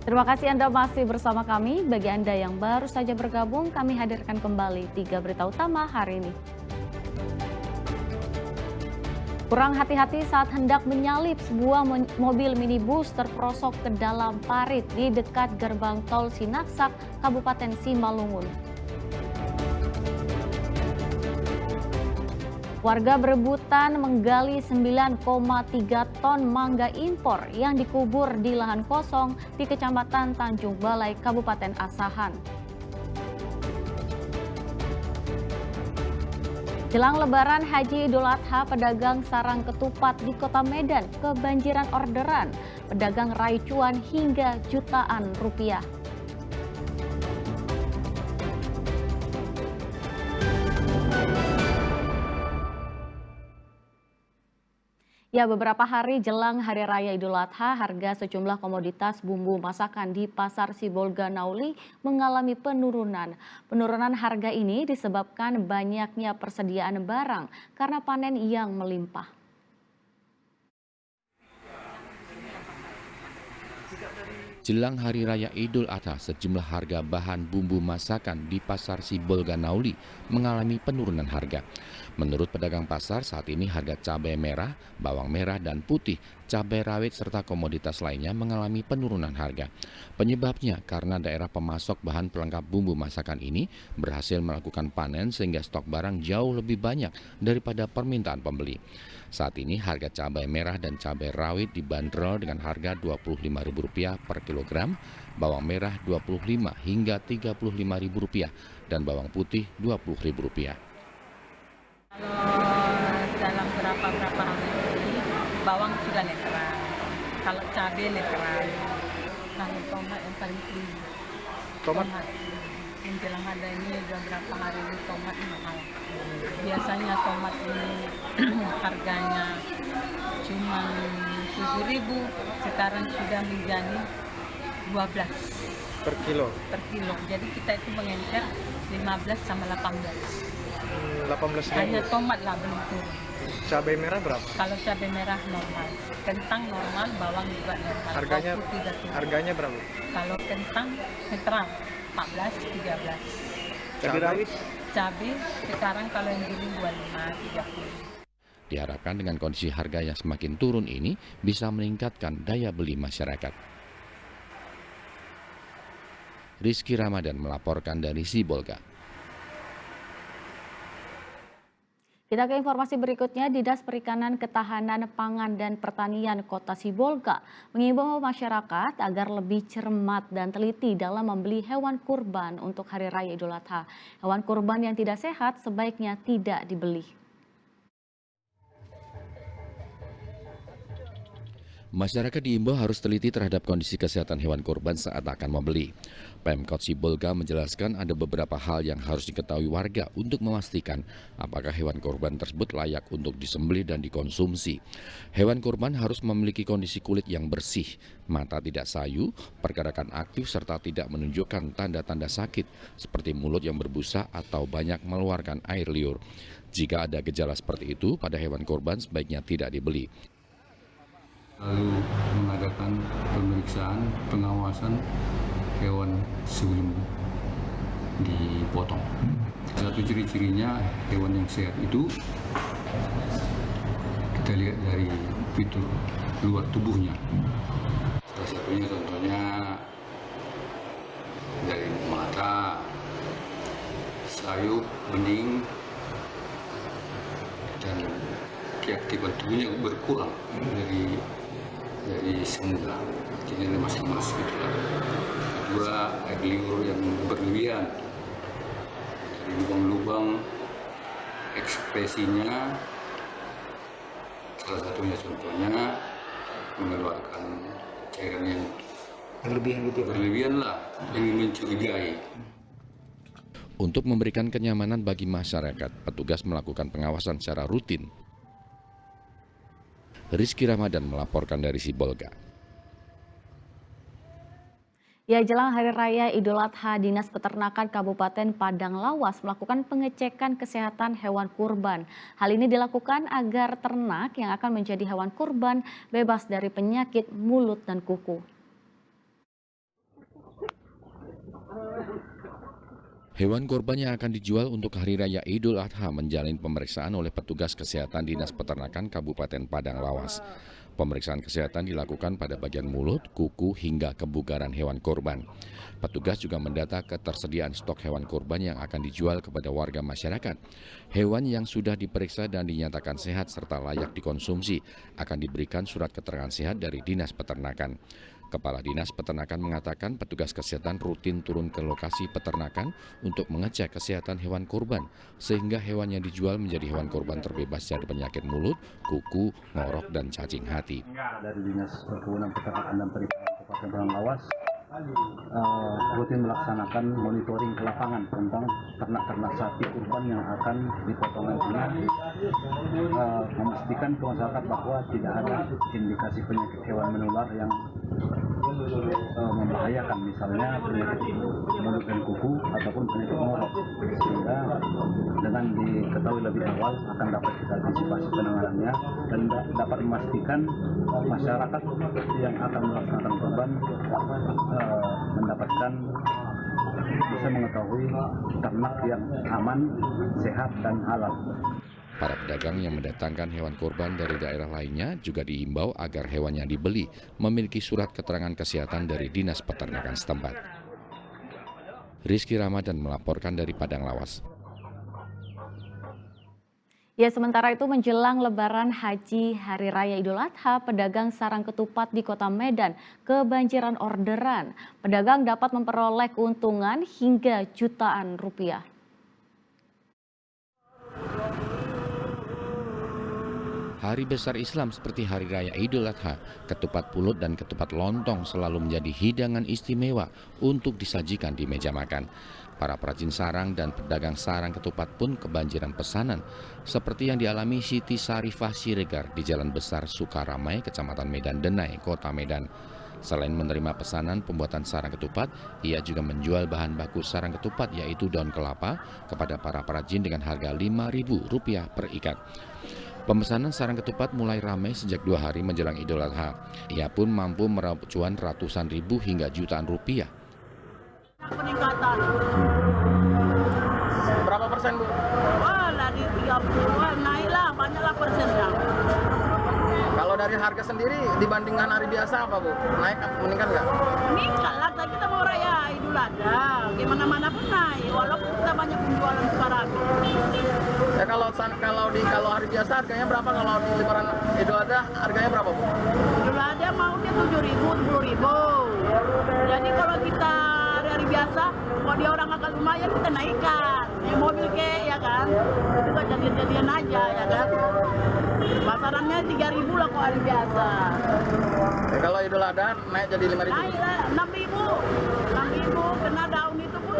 Terima kasih Anda masih bersama kami. Bagi Anda yang baru saja bergabung, kami hadirkan kembali 3 berita utama hari ini. Kurang hati-hati saat hendak menyalip sebuah mobil minibus terperosok ke dalam parit di dekat gerbang tol Sinaksak, Kabupaten Simalungun. Warga berebutan menggali 9,3 ton mangga impor yang dikubur di lahan kosong di Kecamatan Tanjung Balai, Kabupaten Asahan. Jelang Lebaran Haji Idul Adha, pedagang sarang ketupat di Kota Medan kebanjiran orderan. Pedagang raih cuan hingga jutaan rupiah. Ya, beberapa hari jelang Hari Raya Idul Adha, harga sejumlah komoditas bumbu masakan di Pasar Sibolga Nauli mengalami penurunan. Penurunan harga ini disebabkan banyaknya persediaan barang karena panen yang melimpah. Jelang Hari Raya Idul Adha, sejumlah harga bahan bumbu masakan di Pasar Sibolga Nauli mengalami penurunan harga. Menurut pedagang pasar, saat ini harga cabai merah, bawang merah dan putih, cabai rawit serta komoditas lainnya mengalami penurunan harga. Penyebabnya karena daerah pemasok bahan pelengkap bumbu masakan ini berhasil melakukan panen sehingga stok barang jauh lebih banyak daripada permintaan pembeli. Saat ini harga cabai merah dan cabai rawit dibanderol dengan harga Rp25.000 per kilogram, bawang merah Rp25 hingga Rp35.000 dan bawang putih Rp20.000. Kalau dalam berapa hari ini bawang sudah netral, kalau cabai netral, kalau tomat yang paling tinggi. Tomat menjelang ada ini udah berapa hari ini tomat mahal. Biasanya tomat ini harganya cuma 7.000, sekarang sudah menjadi 12 per kilo. Jadi kita itu mengencar 15 sama 18. 18.000. Hanya tomat lah belum turun. Cabai merah berapa? Kalau cabai merah normal, kentang normal, bawang juga normal. Harganya berapa? Kalau kentang netral 14, 13. Cabai rawit? Cabai sekarang kalau yang giling 25, 30. Diharapkan dengan kondisi harga yang semakin turun ini bisa meningkatkan daya beli masyarakat. Rizky Ramadan melaporkan dari Sibolga. Kita ke informasi berikutnya. Dinas Perikanan, Ketahanan Pangan dan Pertanian Kota Sibolga mengimbau masyarakat agar lebih cermat dan teliti dalam membeli hewan kurban untuk Hari Raya Idul Adha. Hewan kurban yang tidak sehat sebaiknya tidak dibeli. Masyarakat diimbau harus teliti terhadap kondisi kesehatan hewan kurban saat akan membeli. Pemkot Sibolga menjelaskan ada beberapa hal yang harus diketahui warga untuk memastikan apakah hewan kurban tersebut layak untuk disembelih dan dikonsumsi. Hewan kurban harus memiliki kondisi kulit yang bersih, mata tidak sayu, pergerakan aktif serta tidak menunjukkan tanda-tanda sakit seperti mulut yang berbusa atau banyak mengeluarkan air liur. Jika ada gejala seperti itu pada hewan kurban sebaiknya tidak dibeli. Lalu mengadakan pemeriksaan, pengawasan hewan sebelum dipotong. Satu ciri-cirinya hewan yang sehat itu kita lihat dari fitur luar tubuhnya. Salah satunya contohnya dari mata, sayup, bening, dan keaktifan tubuhnya berkurang dari semula, artinya lemas-lemas gitu lah. Kedua, air liur yang berlebihan, dari lubang-lubang ekspresinya, salah satunya contohnya mengeluarkan cairan yang berlebihan lah, yang mencurigai. Untuk memberikan kenyamanan bagi masyarakat, petugas melakukan pengawasan secara rutin. Rizky Ramadan melaporkan dari Sibolga. Ya, jelang Hari Raya Idul Adha, Dinas Peternakan Kabupaten Padang Lawas melakukan pengecekan kesehatan hewan kurban. Hal ini dilakukan agar ternak yang akan menjadi hewan kurban bebas dari penyakit mulut dan kuku. Hewan korban yang akan dijual untuk Hari Raya Idul Adha menjalani pemeriksaan oleh petugas kesehatan Dinas Peternakan Kabupaten Padang Lawas. Pemeriksaan kesehatan dilakukan pada bagian mulut, kuku, hingga kebugaran hewan korban. Petugas juga mendata ketersediaan stok hewan korban yang akan dijual kepada warga masyarakat. Hewan yang sudah diperiksa dan dinyatakan sehat serta layak dikonsumsi akan diberikan surat keterangan sehat dari Dinas Peternakan. Kepala Dinas Peternakan mengatakan petugas kesehatan rutin turun ke lokasi peternakan untuk mengecek kesehatan hewan korban, sehingga hewan yang dijual menjadi hewan korban terbebas dari penyakit mulut, kuku, ngorok, dan cacing hati. Dari Dinas Perkebunan Peternakan dan Perikanan Kabupaten Padang Lawas rutin melaksanakan monitoring ke lapangan tentang ternak-ternak sapi kurban yang akan dipotong nantinya, memastikan ke masyarakat bahwa tidak ada indikasi penyakit hewan menular yang membahayakan, misalnya penyakit mulut dan kuku ataupun penyakit ngorok, sehingga dengan diketahui lebih awal akan dapat kita antisipasi penanganannya dan dapat memastikan masyarakat yang akan melaksanakan kurban mendapatkan bisa mengetahui ternak yang aman, sehat, dan halal. Para pedagang yang mendatangkan hewan korban dari daerah lainnya juga diimbau agar hewan yang dibeli memiliki surat keterangan kesehatan dari Dinas Peternakan setempat. Rizky Ramadan melaporkan dari Padang Lawas. Ya, sementara itu menjelang Lebaran Haji Hari Raya Idul Adha, pedagang sarang ketupat di Kota Medan kebanjiran orderan. Pedagang dapat memperoleh keuntungan hingga jutaan rupiah. Hari besar Islam seperti Hari Raya Idul Adha, ketupat pulut dan ketupat lontong selalu menjadi hidangan istimewa untuk disajikan di meja makan. Para perajin sarang dan pedagang sarang ketupat pun kebanjiran pesanan, seperti yang dialami Siti Sarifah Siregar di Jalan Besar Sukaramai, Kecamatan Medan Denai, Kota Medan. Selain menerima pesanan pembuatan sarang ketupat, ia juga menjual bahan baku sarang ketupat yaitu daun kelapa kepada para perajin dengan harga Rp5.000 per ikat. Pemesanan sarang ketupat mulai ramai sejak 2 hari menjelang Idul Adha. Ia pun mampu meraup cuan ratusan ribu hingga jutaan rupiah. Peningkatan. Berapa persen, Bu? Wah, dari 30-an naiklah, banyaklah persennya. Kalau dari harga sendiri dibandingkan hari biasa apa, Bu? Naik, meningkat nggak? Meningkat lah, kita mau raya Idul Adha. Gimana-mana pun naik, walaupun kita banyak penjualan sekarang. Ya kalau hari biasa harganya berapa? Kalau di Lebaran Idul Adha harganya berapa, Bu? Idul Adha mau dia 7.000, 10.000. Jadi kalau kita hari biasa, kalau dia orang agak lumayan kita naikkan. Yang mobil ya kan, kita jadian aja ya kan. Pasarannya 3.000 lah kalau hari biasa. Ya, kalau Idul Adha naik jadi 5.000. Naik lah 6.000, karena daun itu pun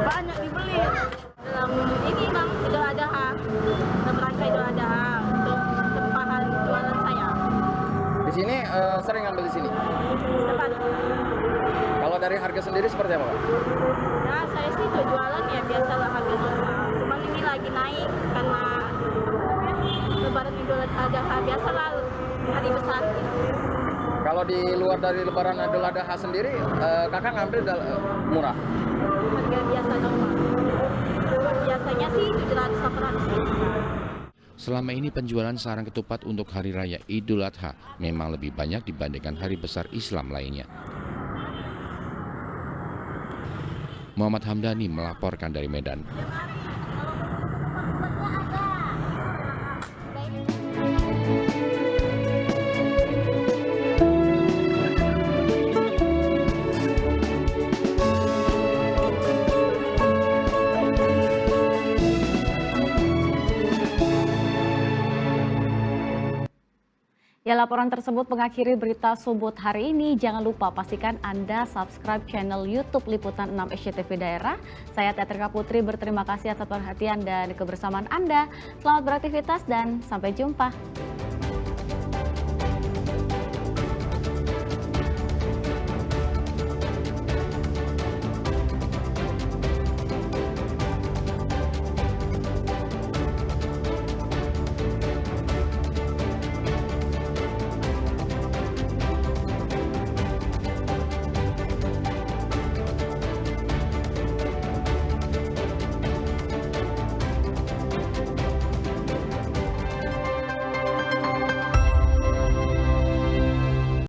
banyak dibeli. Dalam ini Bang, Idul Adha, dalam rangka Idul Adha untuk tempahan jualan saya. Di sini sering ambil di sini. Tepat. Kalau dari harga sendiri seperti apa, Pak? Nah, saya sih untuk jualan ya biasalah harga normal. Cuman ini lagi naik karena Lebaran Idul Adha biasalah hari besar. Kalau di luar dari Lebaran Idul Adha sendiri, kakak ngambil murah? Harga biasa normal. Biasanya sih 700-800. Selama ini penjualan sarang ketupat untuk Hari Raya Idul Adha memang lebih banyak dibandingkan hari besar Islam lainnya. Muhammad Hamdani melaporkan dari Medan. Ya, laporan tersebut mengakhiri berita subuh hari ini. Jangan lupa pastikan Anda subscribe channel YouTube Liputan 6 SCTV Daerah. Saya Teatrika Putri berterima kasih atas perhatian dan kebersamaan Anda. Selamat beraktivitas dan sampai jumpa.